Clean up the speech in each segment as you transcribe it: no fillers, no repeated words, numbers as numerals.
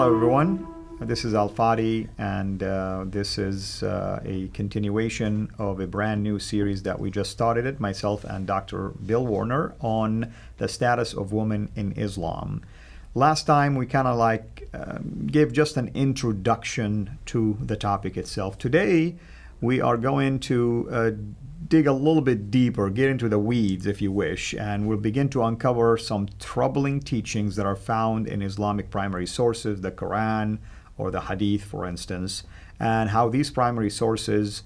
Hello, everyone. This is Al-Fadi, and this is a continuation of a brand new series that we just started it, myself and Dr. Bill Warner, on the status of women in Islam. Last time we kind of gave just an introduction to the topic itself. Today we are going to dig a little bit deeper, get into the weeds if you wish, and we'll begin to uncover some troubling teachings that are found in Islamic primary sources, the Quran or the Hadith, for instance, and how these primary sources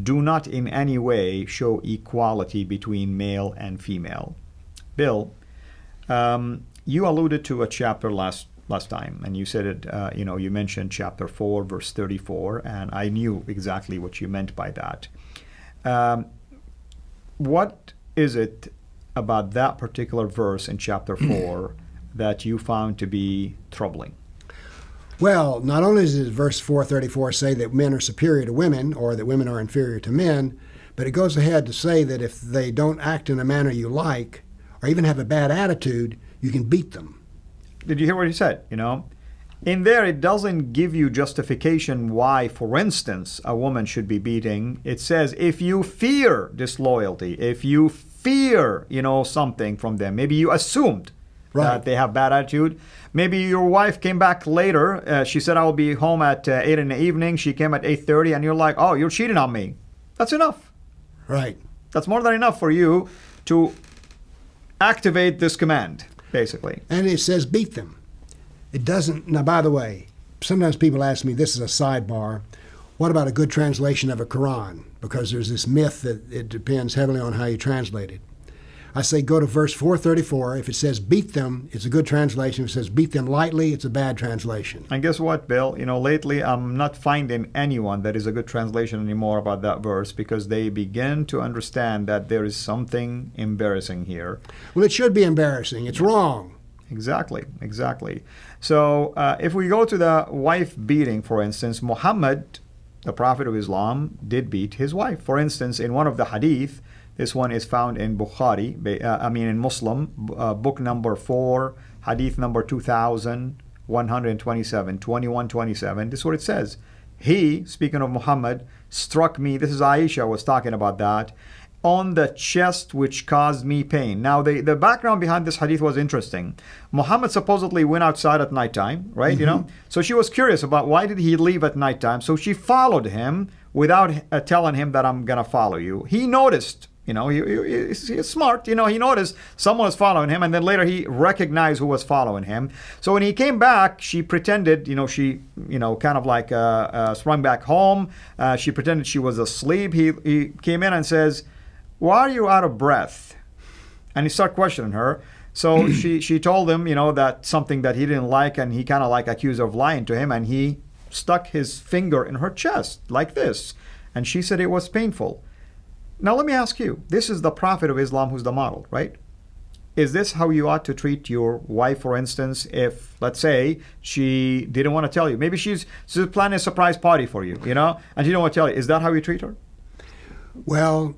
do not in any way show equality between male and female. Bill, you alluded to a chapter last time, and you said it, you mentioned chapter 4, verse 34, and I knew exactly what you meant by that. What is it about that particular verse in chapter 4 that you found to be troubling? Well, not only does verse 434 say that men are superior to women or that women are inferior to men, but it goes ahead to say that if they don't act in a manner you like or even have a bad attitude, you can beat them. Did you hear what he said? In there, it doesn't give you justification why, for instance, a woman should be beating. It says if you fear disloyalty, if you fear, something from them, maybe you assumed that they have bad attitude. Maybe your wife came back later. She said, I will be home at 8 in the evening. She came at 8:30, and you're like, oh, you're cheating on me. That's enough. Right. That's more than enough for you to activate this command, basically. And it says beat them. It doesn't. Now, by the way, sometimes people ask me, this is a sidebar, what about a good translation of a Quran? Because there's this myth that it depends heavily on how you translate it. I say go to verse 434. If it says beat them, it's a good translation. If it says beat them lightly, it's a bad translation. And guess what, Bill? Lately I'm not finding anyone that is a good translation anymore about that verse, because they begin to understand that there is something embarrassing here. Well, it should be embarrassing. It's wrong. Exactly. So if we go to the wife beating, for instance, Muhammad, the Prophet of Islam, did beat his wife. For instance, in one of the hadith, this one is found in Bukhari, in Muslim, book number 4, hadith number 2127, 2127. This is what it says. He, speaking of Muhammad, struck me, this is Aisha was talking about that, on the chest, which caused me pain. Now, the background behind this hadith was interesting. Muhammad supposedly went outside at nighttime, right? Mm-hmm. So she was curious about why did he leave at nighttime. So she followed him without telling him that I'm going to follow you. He noticed, he's smart. He noticed someone was following him, and then later he recognized who was following him. So when he came back, she pretended, she sprung back home. She pretended she was asleep. He came in and says, why are you out of breath? And he started questioning her. So she told him, that something that he didn't like, and he kind of accused her of lying to him, and he stuck his finger in her chest like this. And she said it was painful. Now let me ask you, this is the Prophet of Islam who's the model, right? Is this how you ought to treat your wife, for instance, if, let's say, she didn't want to tell you? Maybe she's planning a surprise party for you, and she didn't want to tell you. Is that how you treat her? Well,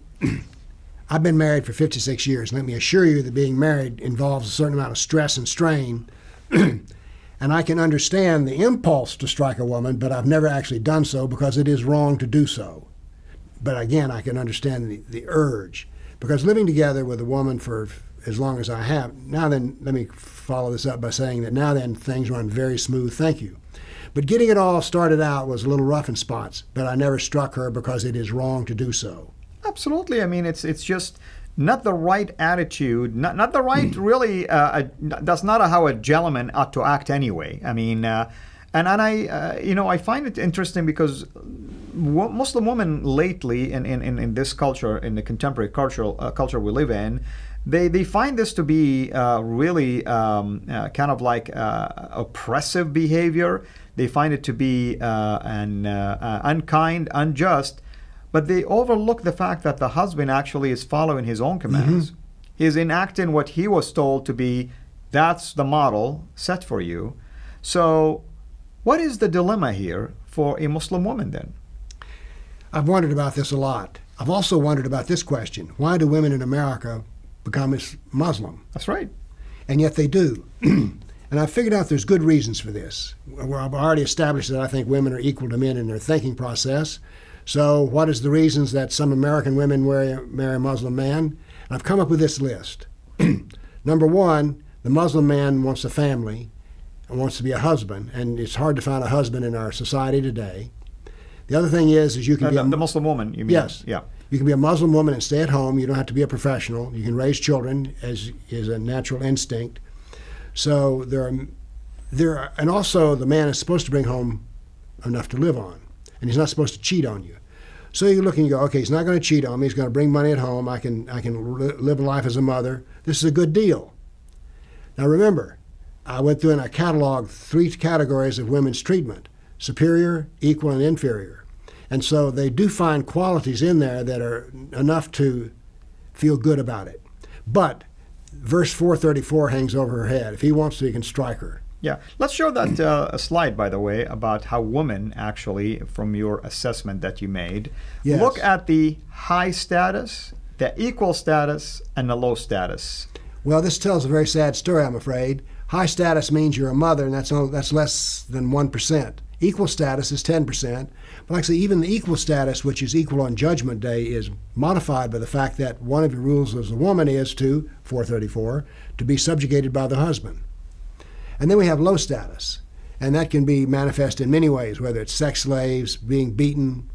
I've been married for 56 years. Let me assure you that being married involves a certain amount of stress and strain. And I can understand the impulse to strike a woman, but I've never actually done so because it is wrong to do so. But again, I can understand the urge. Because living together with a woman for as long as I have, now then, let me follow this up by saying that now then things run very smooth, thank you. But getting it all started out was a little rough in spots, but I never struck her because it is wrong to do so. Absolutely. It's just not the right attitude, not the right really, that's not how a gentleman ought to act anyway. I find it interesting because Muslim women lately in this culture, in the contemporary culture we live in, they find this to be really oppressive behavior. They find it to be unkind, unjust. But they overlook the fact that the husband actually is following his own commands. Mm-hmm. He's enacting what he was told to be, that's the model set for you. So what is the dilemma here for a Muslim woman then? I've wondered about this a lot. I've also wondered about this question. Why do women in America become Muslim? That's right. And yet they do. And I've figured out there's good reasons for this. Well, I've already established that I think women are equal to men in their thinking process. So what is the reasons that some American women marry a Muslim man? I've come up with this list. Number one, the Muslim man wants a family and wants to be a husband, and it's hard to find a husband in our society today. The other thing is you can be the Muslim woman, you mean? Yes. Yeah. You can be a Muslim woman and stay at home. You don't have to be a professional. You can raise children as is a natural instinct. So and also the man is supposed to bring home enough to live on, and he's not supposed to cheat on you. So you look and you go, okay, he's not going to cheat on me. He's going to bring money at home. I can live a life as a mother. This is a good deal. Now remember, I went through and I cataloged 3 categories of women's treatment: superior, equal, and inferior. And so they do find qualities in there that are enough to feel good about it. But verse 434 hangs over her head. If he wants to, he can strike her. Yeah. Let's show that a slide, by the way, about how women actually, from your assessment that you made, Yes. look at the high status, the equal status, and the low status. Well, this tells a very sad story, I'm afraid. High status means you're a mother, and that's less than 1%. Equal status is 10%. But like I say, even the equal status, which is equal on Judgment Day, is modified by the fact that one of your rules as a woman is 434, to be subjugated by the husband. And then we have low status, and that can be manifest in many ways, whether it's sex slaves, being beaten,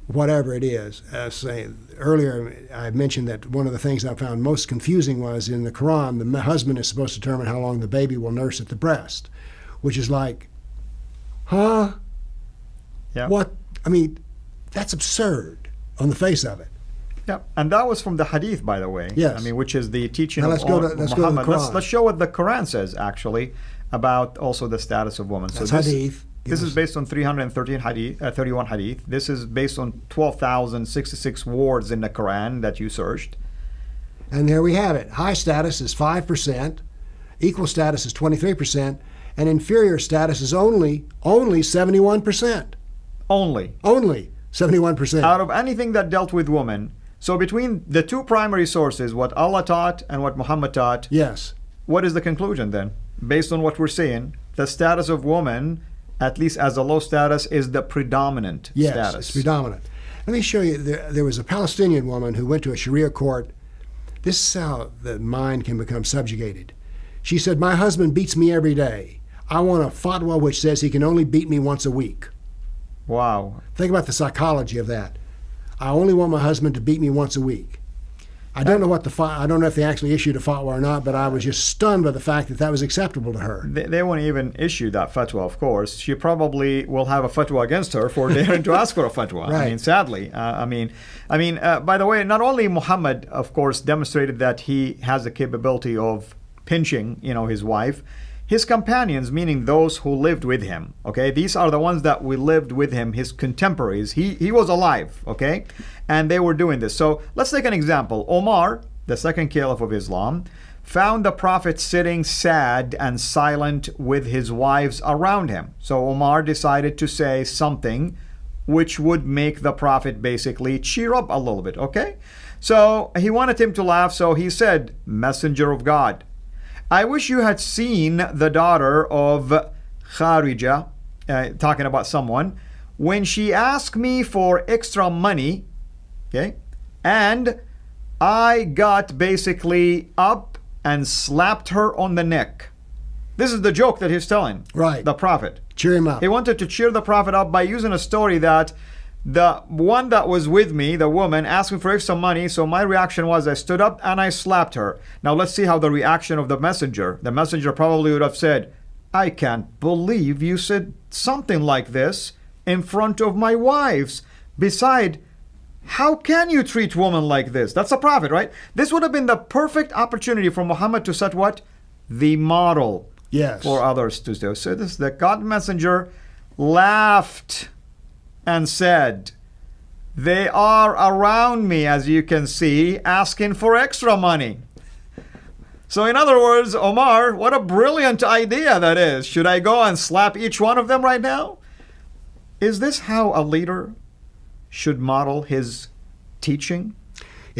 whatever it is. Earlier, I mentioned that one of the things I found most confusing was in the Quran, the husband is supposed to determine how long the baby will nurse at the breast, which is like, huh? Yeah. What? I mean, that's absurd on the face of it. Yeah, and that was from the Hadith, by the way. Yes. I mean, which is the teaching Now of let's go to the Muhammad. Quran. Let's show what the Quran says, actually, about also the status of women. That's so this, Hadith. This is based on 313 hadith, 31 Hadith. This is based on 12,066 words in the Quran that you searched. And there we have it. High status is 5%, equal status is 23%, and inferior status is only 71%. Only. Only 71%. Out of anything that dealt with women. So between the 2 primary sources, what Allah taught and what Muhammad taught, Yes. what is the conclusion then? Based on what we're seeing, the status of woman, at least as a low status, is the predominant Yes, status. it's predominant. Let me show you. There was a Palestinian woman who went to a Sharia court. This is how the mind can become subjugated. She said, "My husband beats me every day. I want a fatwa which says he can only beat me once a week." Wow. Think about the psychology of that. I only want my husband to beat me once a week. I don't know I don't know if they actually issued a fatwa or not, but I was just stunned by the fact that that was acceptable to her. They won't even issue that fatwa, of course. She probably will have a fatwa against her for daring to ask for a fatwa. Right. I mean, sadly. By the way, not only Muhammad, of course, demonstrated that he has the capability of pinching, his wife. His companions, meaning those who lived with him, okay? These are the ones that we lived with him, his contemporaries. He was alive, okay? And they were doing this. So let's take an example. Omar, the second caliph of Islam, found the Prophet sitting sad and silent with his wives around him. So Omar decided to say something which would make the Prophet basically cheer up a little bit, okay? So he wanted him to laugh, so he said, "Messenger of God, I wish you had seen the daughter of Kharija," talking about someone, "when she asked me for extra money, okay, and I got basically up and slapped her on the neck." This is the joke that he's telling Right. the Prophet. Cheer him up. He wanted to cheer the Prophet up by using a story that the one that was with me, the woman, asked me for extra money, so my reaction was I stood up and I slapped her. Now let's see how the reaction of the messenger. The messenger probably would have said, "I can't believe you said something like this in front of my wives. Beside, how can you treat women like this?" That's the Prophet, right? This would have been the perfect opportunity for Muhammad to set what? The model. Yes. For others to do. So this, the God messenger laughed and said, "They are around me, as you can see, asking for extra money." So in other words, Omar, what a brilliant idea that is. Should I go and slap each one of them right now? Is this how a leader should model his teaching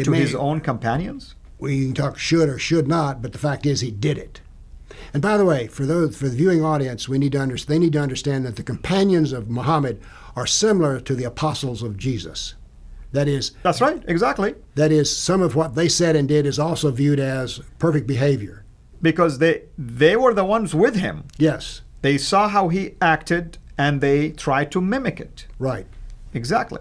to his own companions? We can talk should or should not, but the fact is he did it. And by the way, for the viewing audience, they need to understand that the companions of Muhammad are similar to the apostles of Jesus. That is, That's right, exactly. that is, some of what they said and did is also viewed as perfect behavior. Because they were the ones with him. Yes, They saw how he acted and they tried to mimic it. right. Exactly.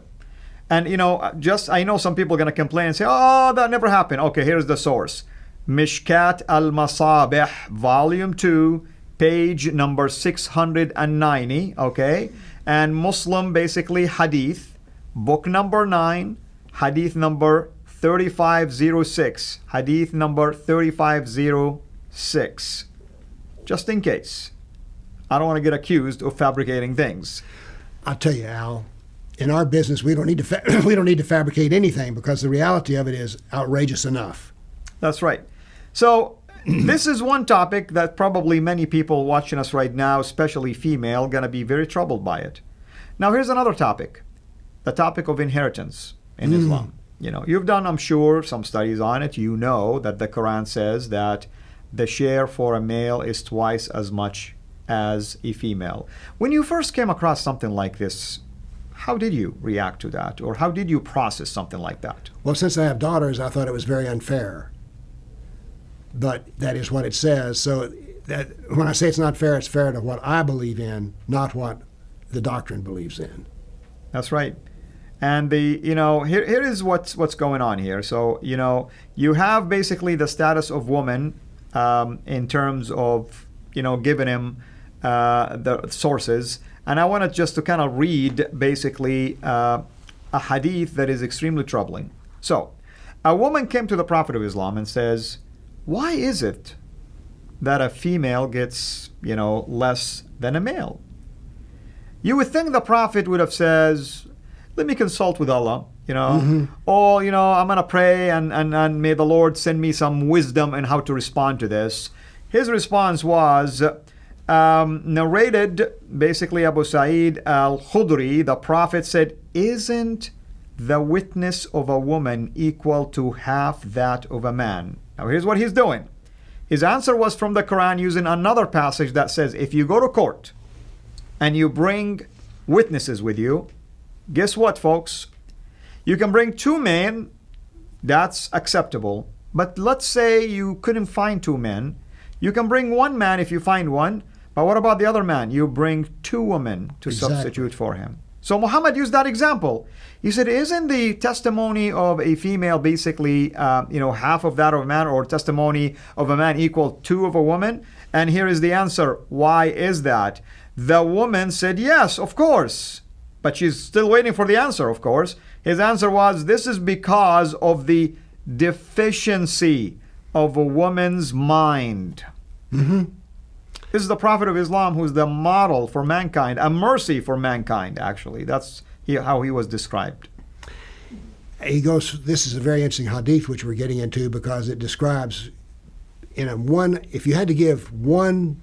And I know some people are going to complain and say, oh, that never happened. Okay, here's the source. Mishkat al-Masabih, volume 2, page number 690, okay? And Muslim, basically, hadith, book number 9, hadith number 3506. Hadith number 3506. Just in case. I don't want to get accused of fabricating things. I'll tell you, Al, in our business, we don't need to we don't need to fabricate anything because the reality of it is outrageous enough. That's right. So this is one topic that probably many people watching us right now, especially female, going to be very troubled by it. Now here's another topic, the topic of inheritance in Islam. You've done, I'm sure, some studies on it. You know that the Quran says that the share for a male is twice as much as a female. When you first came across something like this, how did you react to that? Or how did you process something like that? Well, since I have daughters, I thought it was very unfair. But that is what it says. So that when I say it's not fair, it's fair to what I believe in, not what the doctrine believes in. That's right. And here is what's going on here. So, you have basically the status of woman in terms of, giving him the sources. And I wanted just to kind of read basically a hadith that is extremely troubling. So, a woman came to the Prophet of Islam and says, why is it that a female gets, less than a male? You would think the Prophet would have says, let me consult with Allah, or, I'm going to pray and may the Lord send me some wisdom in how to respond to this. His response was, narrated, basically Abu Sa'id al-Khudri, the Prophet said, isn't the witness of a woman equal to half that of a man? Now here's what he's doing. His answer was from the Quran using another passage that says, if you go to court and you bring witnesses with you, guess what, folks? You can bring 2 men, that's acceptable. But let's say you couldn't find 2 men. You can bring 1 man if you find one. But what about the other man? You bring 2 women to substitute for him. So Muhammad used that example. He said, isn't the testimony of a female basically, half of that of a man, or testimony of a man equal 2 of a woman? And here is the answer. Why is that? The woman said, yes, of course. But she's still waiting for the answer, of course. His answer was, this is because of the deficiency of a woman's mind. Mm-hmm. This is the Prophet of Islam who's the model for mankind, a mercy for mankind, actually. That's how he was described. He goes, this is a very interesting hadith which we're getting into because it describes if you had to give one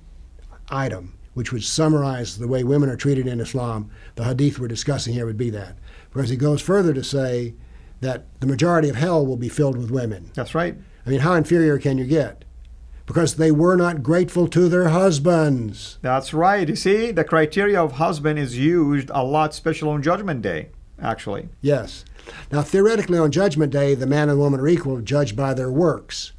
item which would summarize the way women are treated in Islam, the hadith we're discussing here would be that. Because he goes further to say that the majority of hell will be filled with women. That's right. I mean, how inferior can you get? Because they were not grateful to their husbands. That's right. You see, the criteria of husband is used a lot, especially on Judgment Day, actually. Yes. Now, theoretically, on Judgment Day, the man and woman are equal, judged by their works.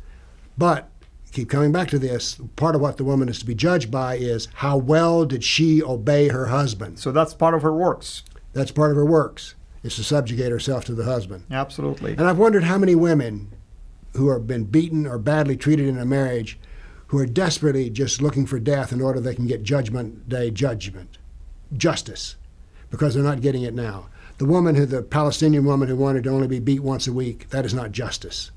But, keep coming back to this, part of what the woman is to be judged by is how well did she obey her husband. So that's part of her works. That's part of her works, is to subjugate herself to the husband. Absolutely. And I've wondered how many women who have been beaten or badly treated in a marriage who are desperately just looking for death in order they can get Judgment Day justice, because they're not getting it now. The Palestinian woman who wanted to only be beat once a week, that is not justice.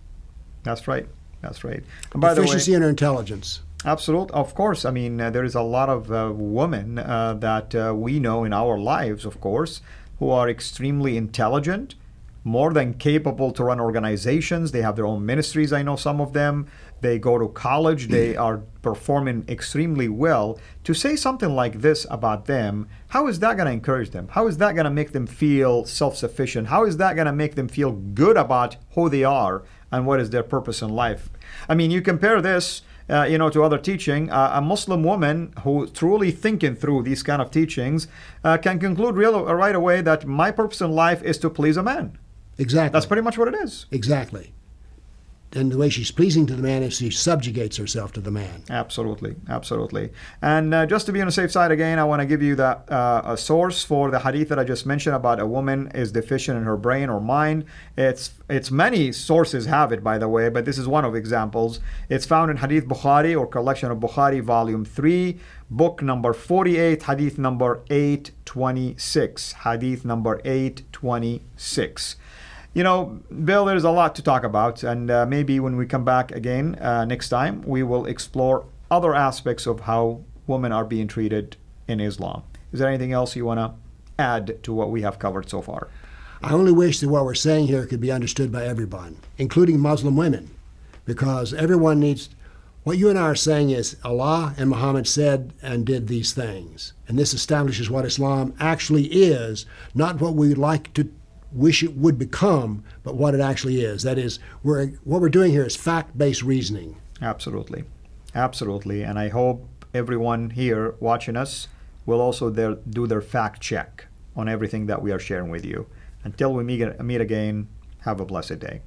That's right. That's right. And by Deficiency the way, in her intelligence. Absolutely. Of course. I mean, there is a lot of women that we know in our lives, of course, who are extremely intelligent, more than capable to run organizations. They have their own ministries. I know some of them. They go to college. They are performing extremely well. To say something like this about them, how is that going to encourage them? How is that going to make them feel self-sufficient? How is that going to make them feel good about who they are and what is their purpose in life? I mean, you compare this to other teaching, a Muslim woman who truly thinking through these kind of teachings can conclude right away that my purpose in life is to please a man. Exactly. That's pretty much what it is. Exactly. And the way she's pleasing to the man is she subjugates herself to the man. Absolutely, absolutely. And just to be on the safe side again, I want to give you that a source for the hadith that I just mentioned about a woman is deficient in her brain or mind. It's many sources have it, by the way, but this is one of examples. It's found in Hadith Bukhari or collection of Bukhari, volume 3, book number 48, hadith number 826. Hadith number 826. Bill, there's a lot to talk about, and maybe when we come back again next time, we will explore other aspects of how women are being treated in Islam. Is there anything else you want to add to what we have covered so far? I only wish that what we're saying here could be understood by everyone, including Muslim women, because everyone needs. What you and I are saying is Allah and Muhammad said and did these things, and this establishes what Islam actually is, not what we like to wish it would become, but what it actually is. That is, what we're doing here is fact-based reasoning. Absolutely. Absolutely. And I hope everyone here watching us will also do their fact check on everything that we are sharing with you. Until we meet again, have a blessed day.